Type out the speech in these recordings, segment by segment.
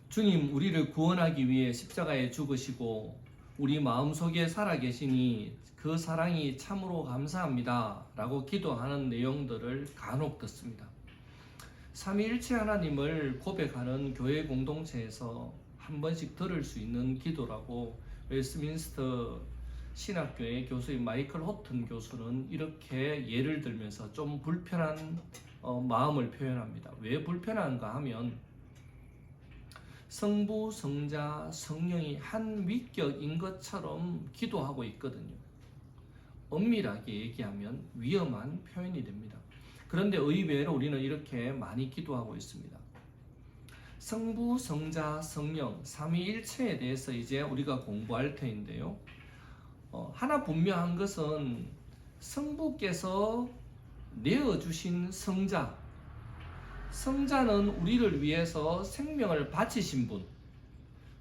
주님, 우리를 구원하기 위해 십자가에 죽으시고 우리 마음속에 살아계시니 그 사랑이 참으로 감사합니다 라고 기도하는 내용들을 간혹 듣습니다. 삼위일체 하나님을 고백하는 교회 공동체에서 한 번씩 들을 수 있는 기도라고 웨스트민스터 신학교의 교수인 마이클 호튼 교수는 이렇게 예를 들면서 좀 불편한 마음을 표현합니다. 왜 불편한가 하면 성부, 성자, 성령이 한 위격인 것처럼 기도하고 있거든요. 엄밀하게 얘기하면 위험한 표현이 됩니다. 그런데 의외로 우리는 이렇게 많이 기도하고 있습니다. 성부, 성자, 성령, 삼위일체에 대해서 이제 우리가 공부할 터인데요. 하나 분명한 것은 성부께서 내어주신 성자, 성자는 우리를 위해서 생명을 바치신 분,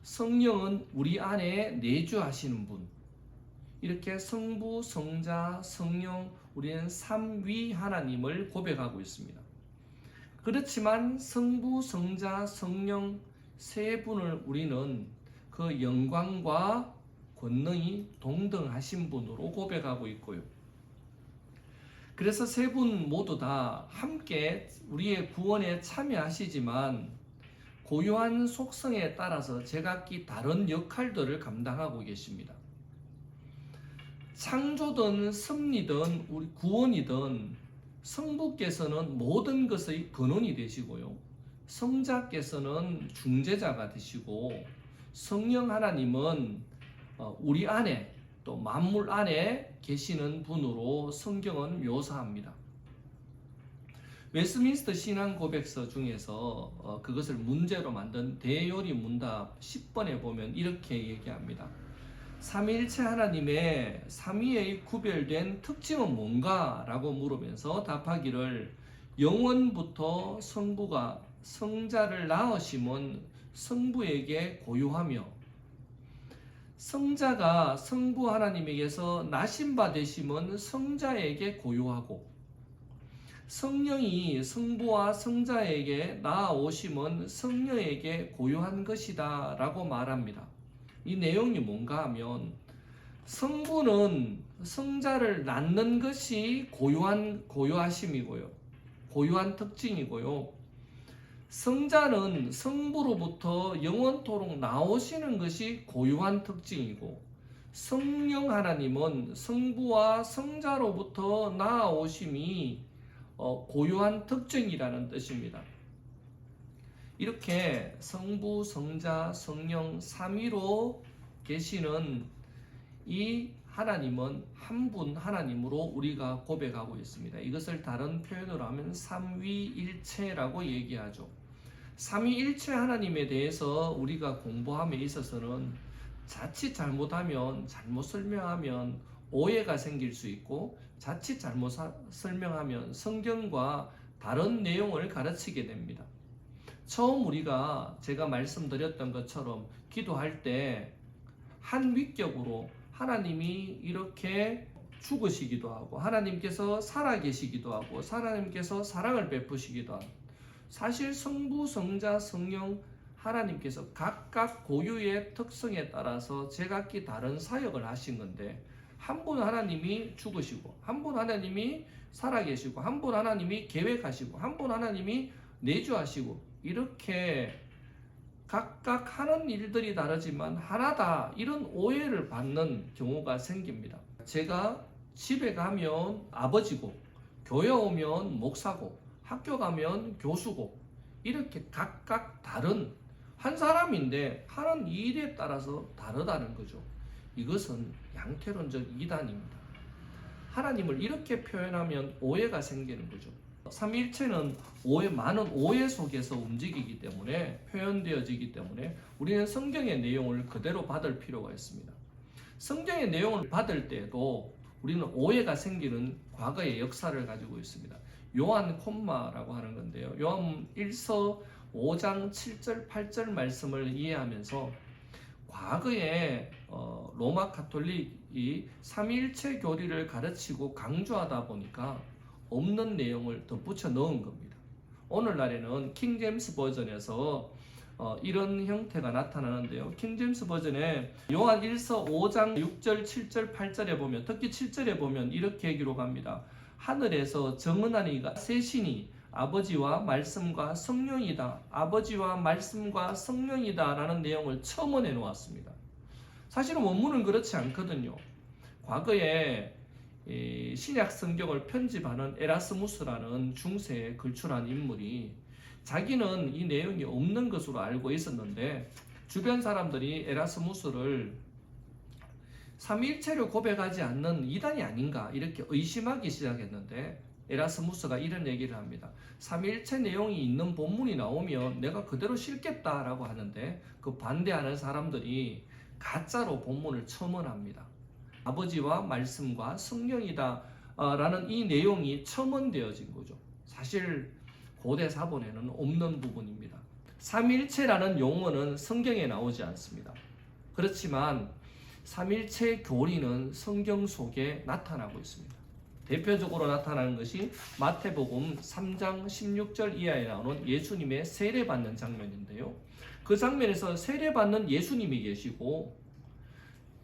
성령은 우리 안에 내주하시는 분, 이렇게 성부, 성자, 성령, 우리는 삼위 하나님을 고백하고 있습니다. 그렇지만 성부, 성자, 성령 세 분을 우리는 그 영광과 권능이 동등하신 분으로 고백하고 있고요. 그래서 세 분 모두 다 함께 우리의 구원에 참여하시지만 고유한 속성에 따라서 제각기 다른 역할들을 감당하고 계십니다. 창조든 섭리든 우리 구원이든 성부께서는 모든 것의 근원이 되시고요. 성자께서는 중재자가 되시고 성령 하나님은 우리 안에 또 만물 안에 계시는 분으로 성경은 묘사합니다. 웨스트민스터 신앙 고백서 중에서 그것을 문제로 만든 대요리 문답 10번에 보면 이렇게 얘기합니다. 삼위일체 하나님의 삼위의 구별된 특징은 뭔가? 라고 물으면서 답하기를 영원부터 성부가 성자를 낳으심은 성부에게 고유하며 성자가 성부 하나님에게서 나신 바 되심은 성자에게 고유하고 성령이 성부와 성자에게 나아오심은 성령에게 고유한 것이다 라고 말합니다. 이 내용이 뭔가 하면 성부는 성자를 낳는 것이 고유하심이고요. 고유한 특징이고요. 성자는 성부로부터 영원토록 나오시는 것이 고유한 특징이고 성령 하나님은 성부와 성자로부터 나아오심이 고유한 특징이라는 뜻입니다. 이렇게 성부, 성자, 성령 삼위로 계시는 이 하나님은 한 분 하나님으로 우리가 고백하고 있습니다. 이것을 다른 표현으로 하면 삼위일체라고 얘기하죠. 삼위일체 하나님에 대해서 우리가 공부함에 있어서는 자칫 잘못하면 잘못 설명하면 오해가 생길 수 있고 자칫 잘못 설명하면 성경과 다른 내용을 가르치게 됩니다. 처음 제가 말씀드렸던 것처럼 기도할 때 한 위격으로 하나님이 이렇게 죽으시기도 하고 하나님께서 살아계시기도 하고 하나님께서 사랑을 베푸시기도 하고 사실 성부, 성자, 성령 하나님께서 각각 고유의 특성에 따라서 제각기 다른 사역을 하신 건데 한 분 하나님이 죽으시고 한 분 하나님이 살아계시고 한 분 하나님이 계획하시고 한 분 하나님이 내주하시고 이렇게 각각 하는 일들이 다르지만 하나다 이런 오해를 받는 경우가 생깁니다. 제가 집에 가면 아버지고 교회 오면 목사고 학교 가면 교수고 이렇게 각각 다른 한 사람인데 하는 일에 따라서 다르다는 거죠. 이것은 양태론적 이단입니다. 하나님을 이렇게 표현하면 오해가 생기는 거죠. 삼위일체는 많은 오해 속에서 움직이기 때문에 표현되어지기 때문에 우리는 성경의 내용을 그대로 받을 필요가 있습니다. 성경의 내용을 받을 때도 우리는 오해가 생기는 과거의 역사를 가지고 있습니다. 요한 콤마라고 하는 건데요. 요한 1서 5장 7절 8절 말씀을 이해하면서 과거에 로마 가톨릭이 삼위일체 교리를 가르치고 강조하다 보니까 없는 내용을 덧붙여 넣은 겁니다. 오늘날에는 킹제임스 버전에서 이런 형태가 나타나는데요. 킹제임스 버전에 요한 1서 5장 6절, 7절, 8절에 보면, 특히 7절에 보면 이렇게 기록합니다. 하늘에서 정은한 이가 세 신이 아버지와 말씀과 성령이다. 아버지와 말씀과 성령이다 라는 내용을 첨언해 놓았습니다. 사실은 원문은 그렇지 않거든요. 과거에 신약 성경을 편집하는 에라스무스라는 중세에 걸출한 인물이 자기는 이 내용이 없는 것으로 알고 있었는데 주변 사람들이 에라스무스를 삼위일체를 고백하지 않는 이단이 아닌가 이렇게 의심하기 시작했는데 에라스무스가 이런 얘기를 합니다. 삼위일체 내용이 있는 본문이 나오면 내가 그대로 실겠다라고 하는데 그 반대하는 사람들이 가짜로 본문을 첨언합니다. 아버지와 말씀과 성령이다 라는 이 내용이 첨언되어진 거죠. 사실 고대 사본에는 없는 부분입니다. 삼위일체라는 용어는 성경에 나오지 않습니다. 그렇지만 삼위일체 교리는 성경 속에 나타나고 있습니다. 대표적으로 나타나는 것이 마태복음 3장 16절 이하에 나오는 예수님의 세례받는 장면인데요. 그 장면에서 세례받는 예수님이 계시고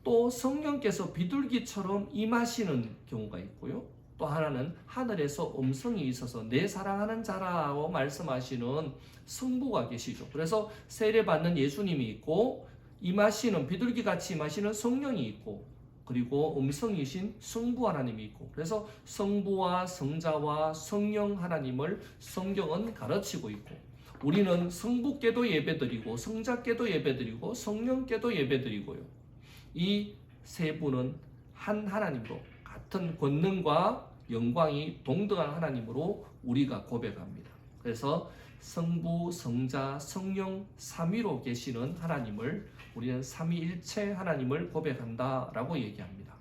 또 성령께서 비둘기처럼 임하시는 경우가 있고요. 또 하나는 하늘에서 음성이 있어서 내 사랑하는 자라고 말씀하시는 성부가 계시죠. 그래서 세례받는 예수님이 있고 임하시는 비둘기같이 임하시는 성령이 있고 그리고 음성이신 성부 하나님이 있고 그래서 성부와 성자와 성령 하나님을 성경은 가르치고 있고 우리는 성부께도 예배드리고 성자께도 예배드리고 성령께도 예배드리고요. 이 세 분은 한 하나님으로 같은 권능과 영광이 동등한 하나님으로 우리가 고백합니다. 그래서 성부, 성자, 성령 삼위로 계시는 하나님을 우리는 삼위일체 하나님을 고백한다라고 얘기합니다.